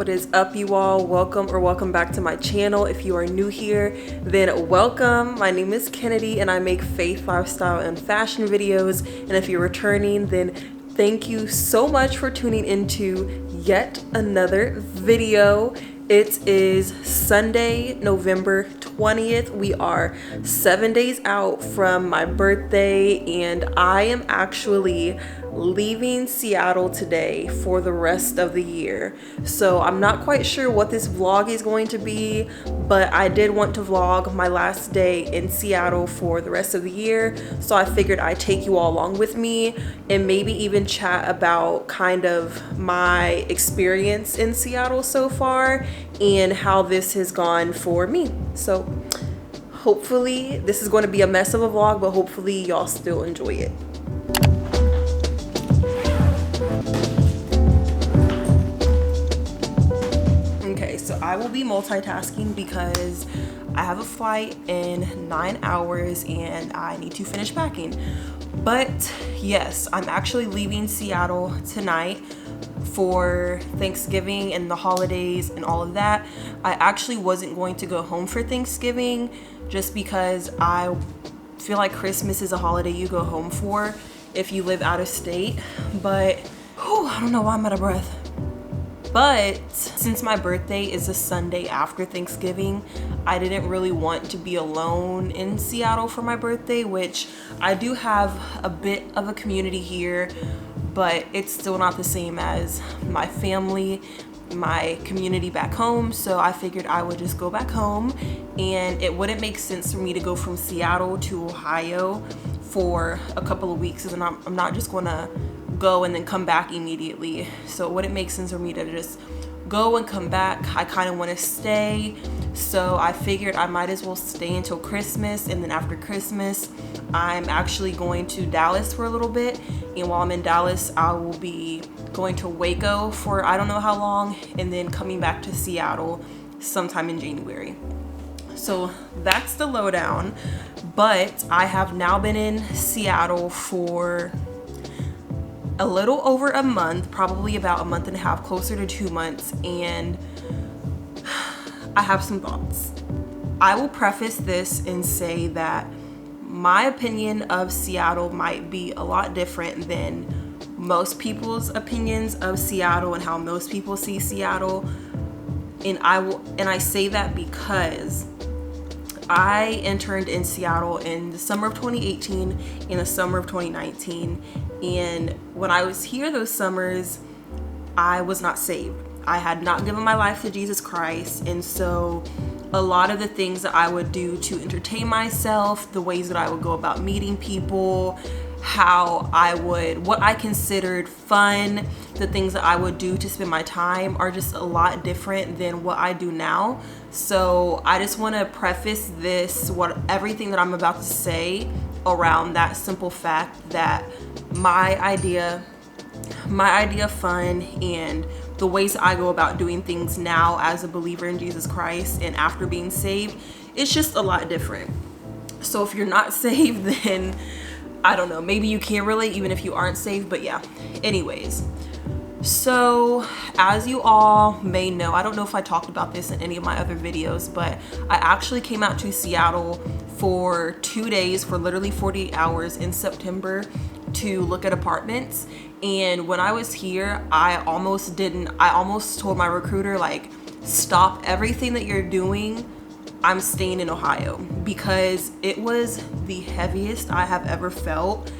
What is up, you all? Welcome back to my channel. If you are new here, then welcome. My name is Kennedy and I make faith, lifestyle, and fashion videos. And if you're returning, then thank you so much for tuning into yet another video. It is Sunday, November 20th. We are 7 days out from my birthday and I am actually leaving Seattle today for the rest of the year. So I'm not quite sure what this vlog is going to be, but I did want to vlog my last day in Seattle for the rest of the year. So I figured I'd take you all along with me and maybe even chat about kind of my experience in Seattle so far and how this has gone for me. So hopefully this is going to be a mess of a vlog, but hopefully y'all still enjoy it. Okay, so I will be multitasking because I have a flight in 9 hours and I need to finish packing. But yes, I'm actually leaving Seattle tonight for Thanksgiving and the holidays and all of that. I actually wasn't going to go home for Thanksgiving just because I feel like Christmas is a holiday you go home for if you live out of state. But I don't know why I'm out of breath. But since my birthday is a Sunday after Thanksgiving, I didn't really want to be alone in Seattle for my birthday, which I do have a bit of a community here, but it's still not the same as my family, my community back home. So I figured I would just go back home, and it wouldn't make sense for me to go from Seattle to Ohio for a couple of weeks, and I'm not just gonna go and then come back immediately. So it wouldn't make sense for me to just go and come back. I kind of want to stay, so I figured I might as well stay until Christmas, and then after Christmas I'm actually going to Dallas for a little bit, and while I'm in Dallas I will be going to Waco for I don't know how long, and then coming back to Seattle sometime in January. So that's the lowdown. But I have now been in Seattle for a little over a month, probably about a month and a half, closer to 2 months, and I have some thoughts. I will preface this and say that my opinion of Seattle might be a lot different than most people's opinions of Seattle and how most people see Seattle. And I say that because I interned in Seattle in the summer of 2018 and the summer of 2019. And when I was here those summers, I was not saved. I had not given my life to Jesus Christ. And so a lot of the things that I would do to entertain myself, the ways that I would go about meeting people, what I considered fun, the things that I would do to spend my time are just a lot different than what I do now. So I just want to preface everything that I'm about to say around that simple fact that my idea of fun and the ways I go about doing things now as a believer in Jesus Christ and after being saved, it's just a lot different. So if you're not saved, then I don't know, maybe you can't relate even if you aren't saved, but yeah. Anyways, so as you all may know, I don't know if I talked about this in any of my other videos, but I actually came out to Seattle for 2 days, for literally 48 hours in September, to look at apartments. And when I was here, I almost told my recruiter, like, stop everything that you're doing, I'm staying in Ohio, because it was the heaviest I have ever felt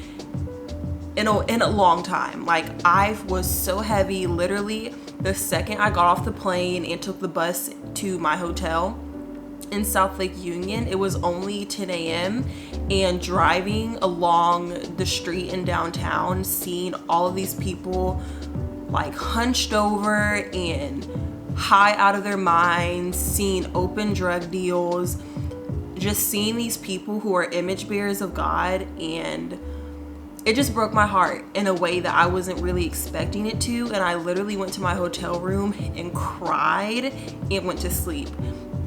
in a long time. Like, I was so heavy, literally the second I got off the plane and took the bus to my hotel in South Lake Union, it was only 10 a.m. and driving along the street in downtown, seeing all of these people like hunched over and high out of their minds, seeing open drug deals, just seeing these people who are image bearers of God, and it just broke my heart in a way that I wasn't really expecting it to. And I literally went to my hotel room and cried and went to sleep.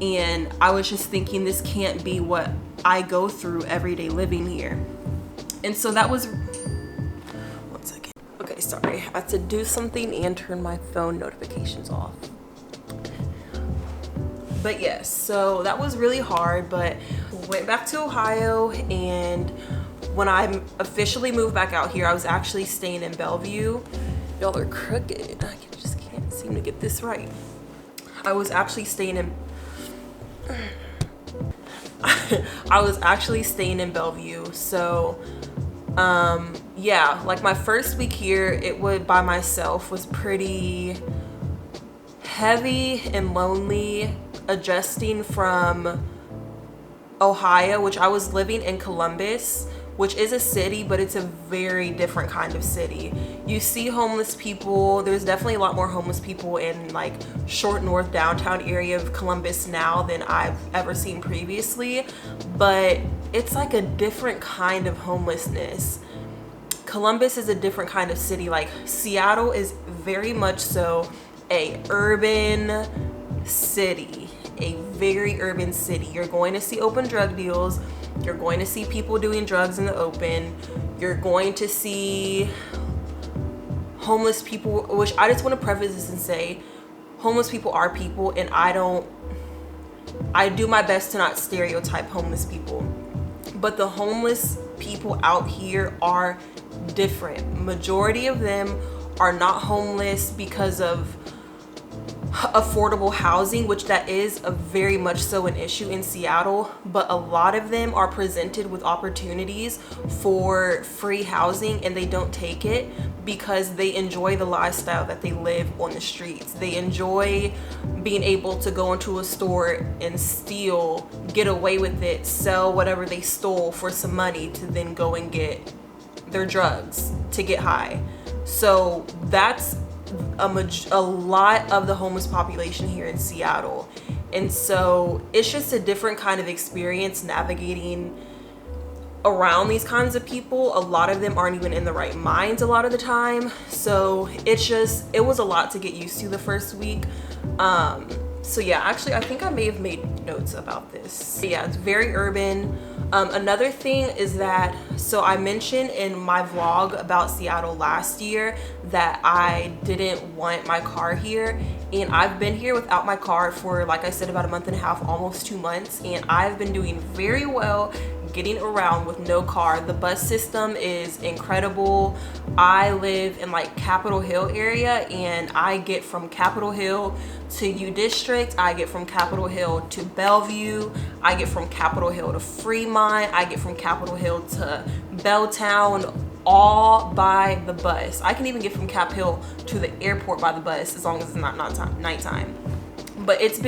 And I was just thinking, this can't be what I go through every day living here. And so that was, one second. Okay, sorry, I had to do something and turn my phone notifications off. But yes, so that was really hard, but went back to Ohio, and when I officially moved back out here, I was actually staying in Bellevue. Y'all are crooked. I just can't seem to get this right. I was actually staying in Bellevue. So yeah, like my first week here, by myself was pretty heavy and lonely, adjusting from Ohio, which I was living in Columbus, which is a city, but it's a very different kind of city. You see homeless people. There's definitely a lot more homeless people in like Short North downtown area of Columbus now than I've ever seen previously, but it's like a different kind of homelessness. Columbus is a different kind of city. Like Seattle is very much so a urban city, a very urban city. You're going to see open drug deals. You're going to see people doing drugs in the open. You're going to see homeless people, which I just want to preface this and say, homeless people are people, and I do my best to not stereotype homeless people. But the homeless people out here are different. Majority of them are not homeless because of affordable housing, which that is a very much so an issue in Seattle, but a lot of them are presented with opportunities for free housing and they don't take it because they enjoy the lifestyle that they live on the streets. They enjoy being able to go into a store and steal, get away with it, sell whatever they stole for some money to then go and get their drugs to get high. So that's a lot of the homeless population here in Seattle. And so it's just a different kind of experience navigating around these kinds of people. A lot of them aren't even in the right minds a lot of the time. So it was a lot to get used to the first week. So yeah, actually I think I may have made notes about this. But yeah, it's very urban. Another thing is that, so I mentioned in my vlog about Seattle last year that I didn't want my car here, and I've been here without my car for, like I said, about a month and a half, almost 2 months, and I've been doing very well getting around with no car. The bus system is incredible. I live in like Capitol Hill area, and I get from Capitol Hill to U District, I get from Capitol Hill to Bellevue, I get from Capitol Hill to Fremont, I get from Capitol Hill to Belltown, all by the bus. I can even get from Cap Hill to the airport by the bus as long as it's not nighttime. But it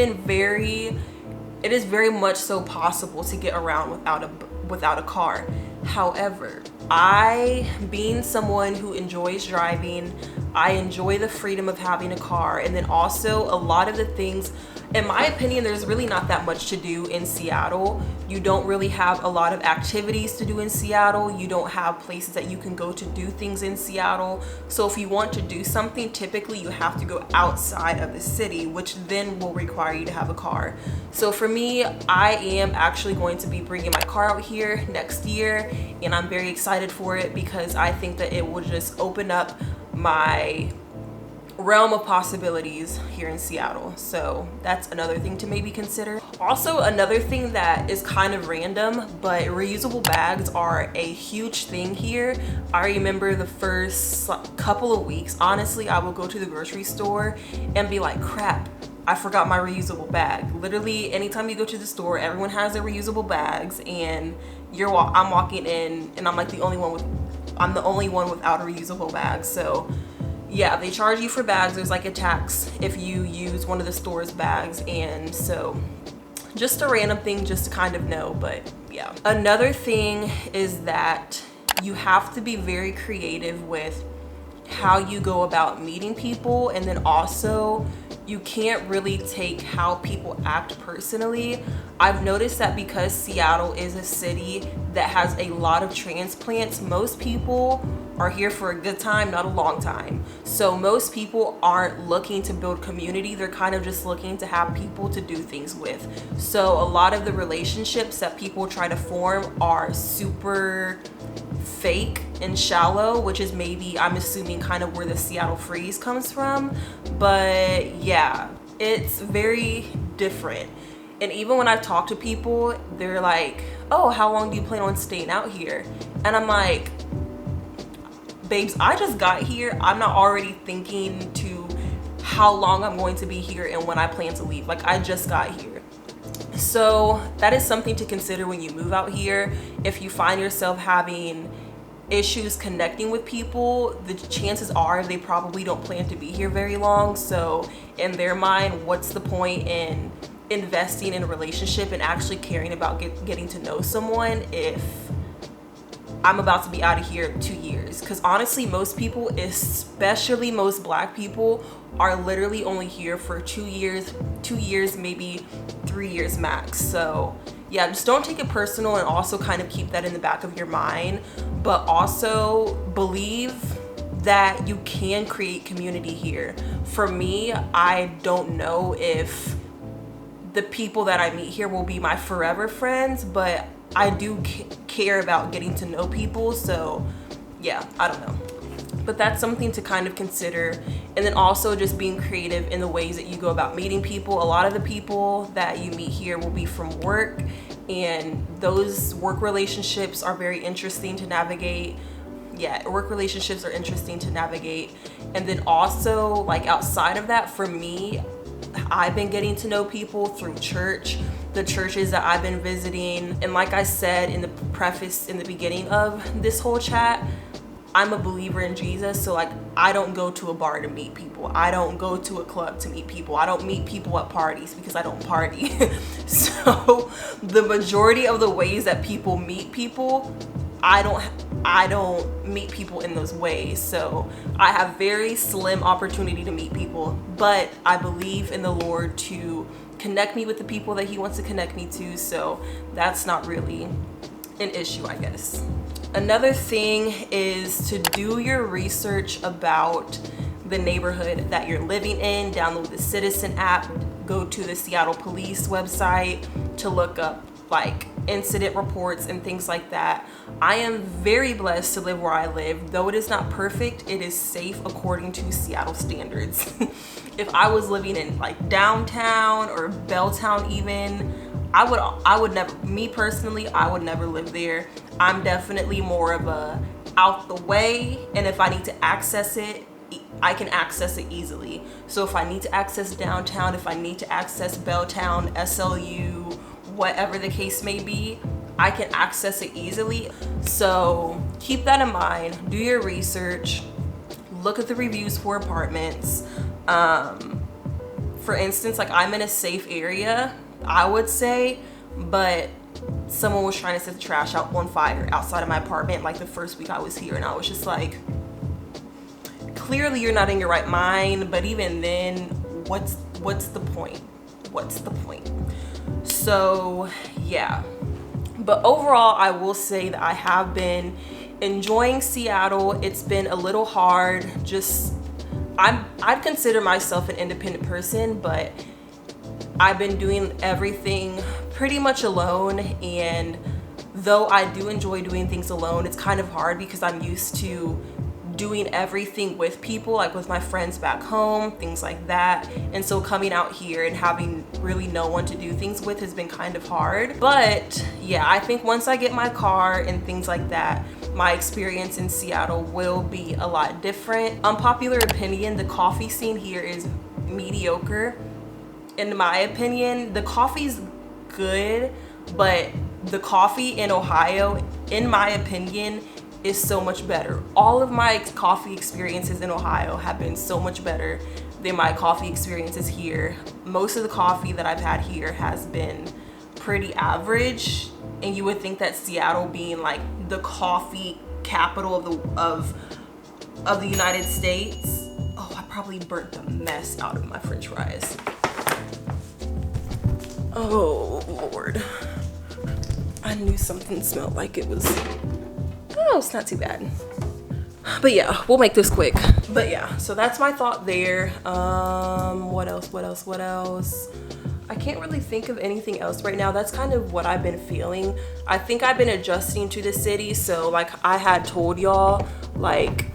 is very much so possible to get around without a car. However, being someone who enjoys driving, I enjoy the freedom of having a car, and then also a lot of the things, in my opinion, there's really not that much to do in Seattle. You don't really have a lot of activities to do in Seattle. You don't have places that you can go to do things in Seattle. So if you want to do something, typically you have to go outside of the city, which then will require you to have a car. So for me, I am actually going to be bringing my car out here next year, and I'm very excited for it because I think that it will just open up my realm of possibilities here in Seattle. So that's another thing to maybe consider. Also, another thing that is kind of random, but reusable bags are a huge thing here. I remember the first couple of weeks, honestly, I would go to the grocery store and be like, crap, I forgot my reusable bag. Literally, anytime you go to the store, everyone has their reusable bags, and I'm walking in and I'm like I'm the only one without a reusable bag. So yeah, they charge you for bags. There's like a tax if you use one of the store's bags. And so just a random thing just to kind of know, but yeah. Another thing is that you have to be very creative with how you go about meeting people, and then also you can't really take how people act personally. I've noticed that because Seattle is a city that has a lot of transplants, most people are here for a good time, not a long time. So most people aren't looking to build community. They're kind of just looking to have people to do things with. So a lot of the relationships that people try to form are super fake and shallow, which is maybe, I'm assuming, kind of where the Seattle freeze comes from. But yeah, it's very different. And even when I've talked to people, they're like, oh, how long do you plan on staying out here? And I'm like, babes, I just got here. I'm not already thinking to how long I'm going to be here and when I plan to leave. Like, I just got here. So that is something to consider when you move out here. If you find yourself having issues connecting with people, the chances are they probably don't plan to be here very long. So in their mind, what's the point in investing in a relationship and actually caring about getting to know someone if I'm about to be out of here 2 years? Because honestly, most people, especially most Black people, are literally only here for 2 years, maybe 3 years max. So yeah, just don't take it personal, and also kind of keep that in the back of your mind. But also believe that you can create community here. For me, I don't know if the people that I meet here will be my forever friends, but I do care about getting to know people. So yeah, I don't know. But that's something to kind of consider. And then also just being creative in the ways that you go about meeting people. A lot of the people that you meet here will be from work, and those work relationships are very interesting to navigate. Yeah, work relationships are interesting to navigate. And then also, like, outside of that, for me, I've been getting to know people through church, the churches that I've been visiting. And like I said in the preface in the beginning of this whole chat, I'm a believer in Jesus. So like, I don't go to a bar to meet people. I don't go to a club to meet people. I don't meet people at parties because I don't party. So the majority of the ways that people meet people, I don't meet people in those ways. So I have very slim opportunity to meet people, but I believe in the Lord to connect me with the people that he wants to connect me to. So that's not really an issue, I guess. Another thing is to do your research about the neighborhood that you're living in. Download the Citizen app, go to the Seattle Police website to look up like incident reports and things like that. I am very blessed to live where I live. Though it is not perfect, it is safe according to Seattle standards. If I was living in like downtown or Belltown even, I would never, me personally, I would never live there. I'm definitely more of a out the way, and if I need to access it, I can access it easily. So if I need to access downtown, if I need to access Belltown, SLU, whatever the case may be, I can access it easily. So keep that in mind. Do your research. Look at the reviews for apartments. For instance, like, I'm in a safe area, I would say, but someone was trying to set the trash out on fire outside of my apartment like the first week I was here, and I was just like, clearly you're not in your right mind. But even then, what's the point? What's the point? So yeah, but overall I will say that I have been enjoying Seattle. It's been a little hard. Just I'd consider myself an independent person, but I've been doing everything pretty much alone. And though I do enjoy doing things alone, it's kind of hard because I'm used to doing everything with people, like with my friends back home, things like that. And so coming out here and having really no one to do things with has been kind of hard. But yeah, I think once I get my car and things like that, my experience in Seattle will be a lot different. Unpopular opinion, the coffee scene here is mediocre. In my opinion, the coffee's good, but the coffee in Ohio, in my opinion, is so much better. All of my coffee experiences in Ohio have been so much better than my coffee experiences here. Most of the coffee that I've had here has been pretty average, and you would think that Seattle, being like the coffee capital of the United States. Oh, I probably burnt the mess out of my french fries. Oh Lord, I knew something smelled like it was. Oh, it's not too bad. But yeah, we'll make this quick. But yeah, so that's my thought there. What else? I can't really think of anything else right now. That's kind of what I've been feeling. I think I've been adjusting to the city. So like I had told y'all, like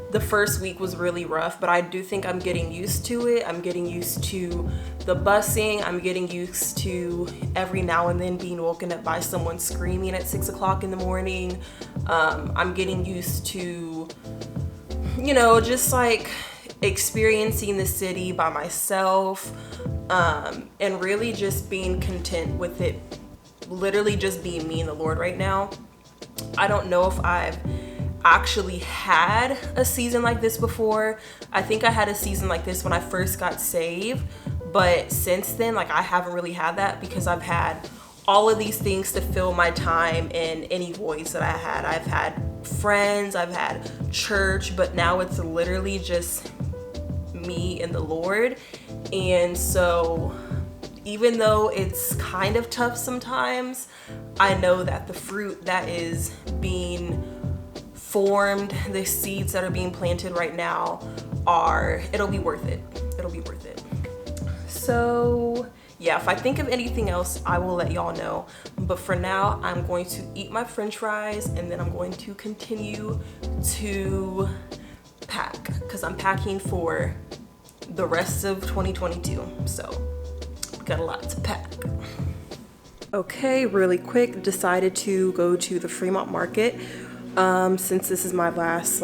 the first week was really rough, but I do think I'm getting used to it. I'm getting used to the busing. I'm getting used to every now and then being woken up by someone screaming at 6 o'clock in the morning. I'm getting used to, you know, just like experiencing the city by myself, and really just being content with it, literally just being me and the Lord right now. I don't know if I've actually had a season like this before. I think I had a season like this when I first got saved, but since then, like, I haven't really had that because I've had all of these things to fill my time in any voice that I had. I've had friends, I've had church, but now it's literally just me and the Lord. And so even though it's kind of tough sometimes, I know that the fruit that is being formed, the seeds that are being planted right now it'll be worth it. It'll be worth it. So yeah, if I think of anything else, I will let y'all know. But for now, I'm going to eat my French fries and then I'm going to continue to pack because I'm packing for the rest of 2022. So got a lot to pack. Okay, really quick, decided to go to the Fremont market. Since this is my last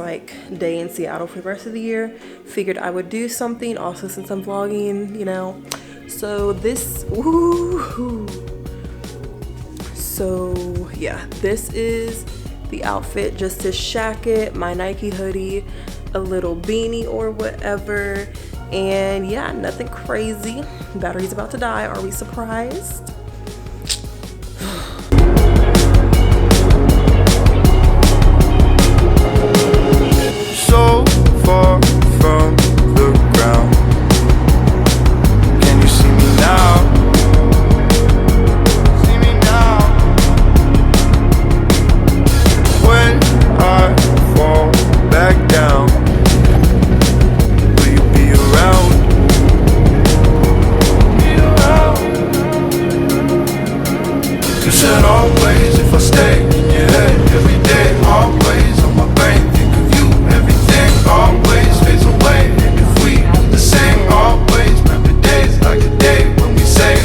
day in Seattle for the rest of the year, figured I would do something also since I'm vlogging, you know. So this, so yeah, this is the outfit, just this jacket, my Nike hoodie, a little beanie or whatever, and yeah, nothing crazy. Battery's about to die, are we surprised? So far from the ground, can you see me now? See me now. When I fall back down, will you be around? Be around. You said always if I stay in your head every day, always on my brain. Always fades away, and if we do the same, always remember days like a day when we say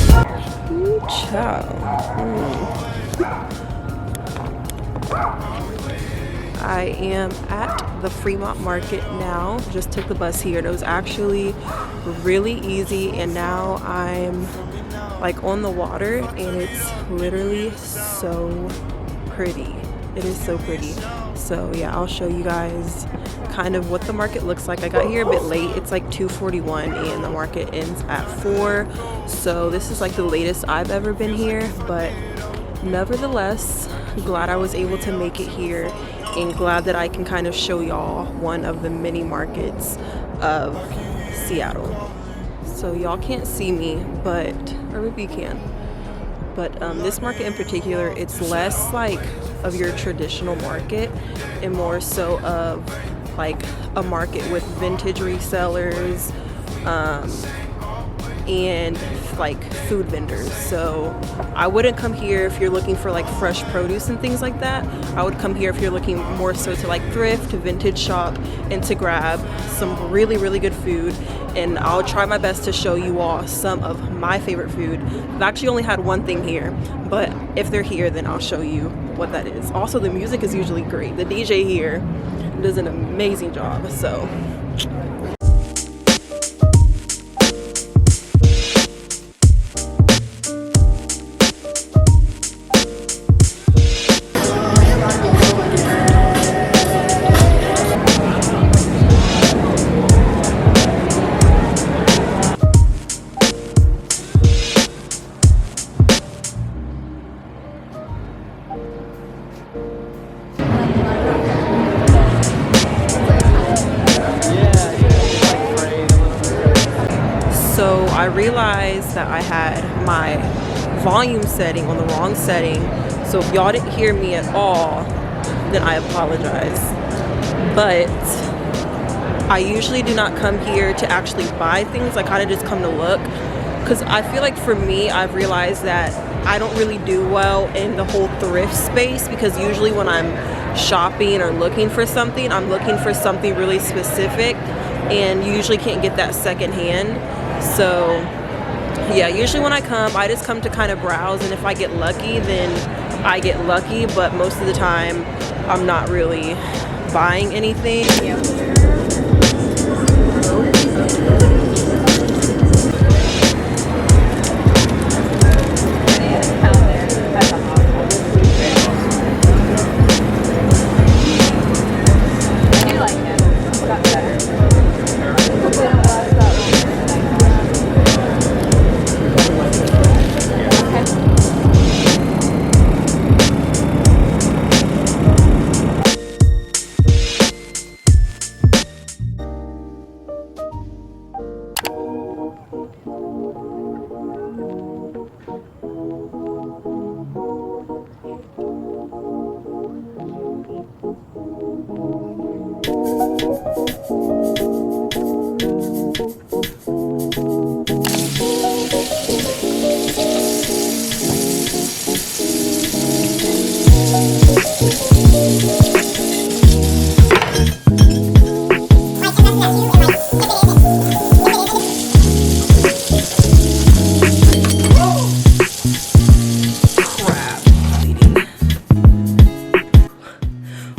I am at the Fremont market now. Just took the bus here. It was actually really easy, and now I'm on the water and it's literally so pretty. It is so pretty. So yeah, I'll show you guys kind of what the market looks like. I got here a bit late. It's 2:41 and the market ends at 4. So this is the latest I've ever been here, but nevertheless, glad I was able to make it here and glad that I can kind of show y'all one of the mini markets of Seattle. So y'all can't see me, or maybe you can. But this market in particular, it's less of your traditional market and more so of a market with vintage resellers and food vendors. So I wouldn't come here if you're looking for fresh produce and things like that. I would come here if you're looking more so to thrift, to vintage shop, and to grab some really, really good food. And I'll try my best to show you all some of my favorite food. I've actually only had one thing here, but if they're here, then I'll show you what that is. Also, the music is usually great. The DJ here does an amazing job, so. So I realized that I had my volume setting on the wrong setting. So if y'all didn't hear me at all, then I apologize. But I usually do not come here to actually buy things. I kind of just come to look. Because I feel for me, I've realized that I don't really do well in the whole thrift space, because usually when I'm shopping or looking for something, I'm looking for something really specific, and you usually can't get that secondhand. So yeah, usually when I come, I just come to kind of browse, and if I get lucky, then I get lucky, but most of the time I'm not really buying anything.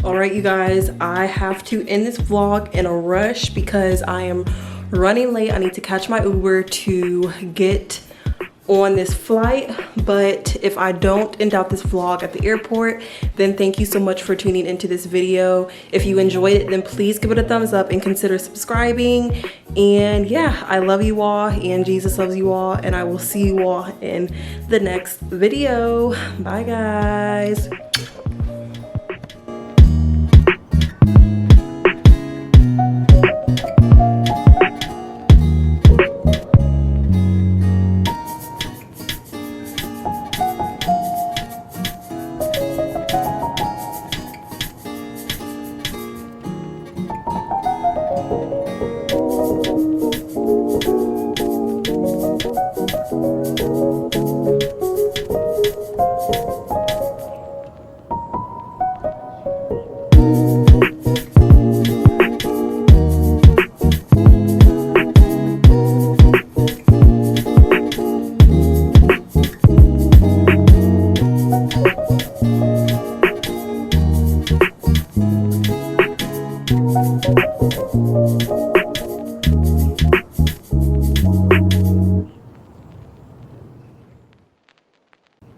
Alright, you guys, I have to end this vlog in a rush because I am running late. I need to catch my Uber to get on this flight. But if I don't end out this vlog at the airport, then thank you so much for tuning into this video. If you enjoyed it, then please give it a thumbs up and consider subscribing. And yeah, I love you all, and Jesus loves you all, and I will see you all in the next video. Bye guys.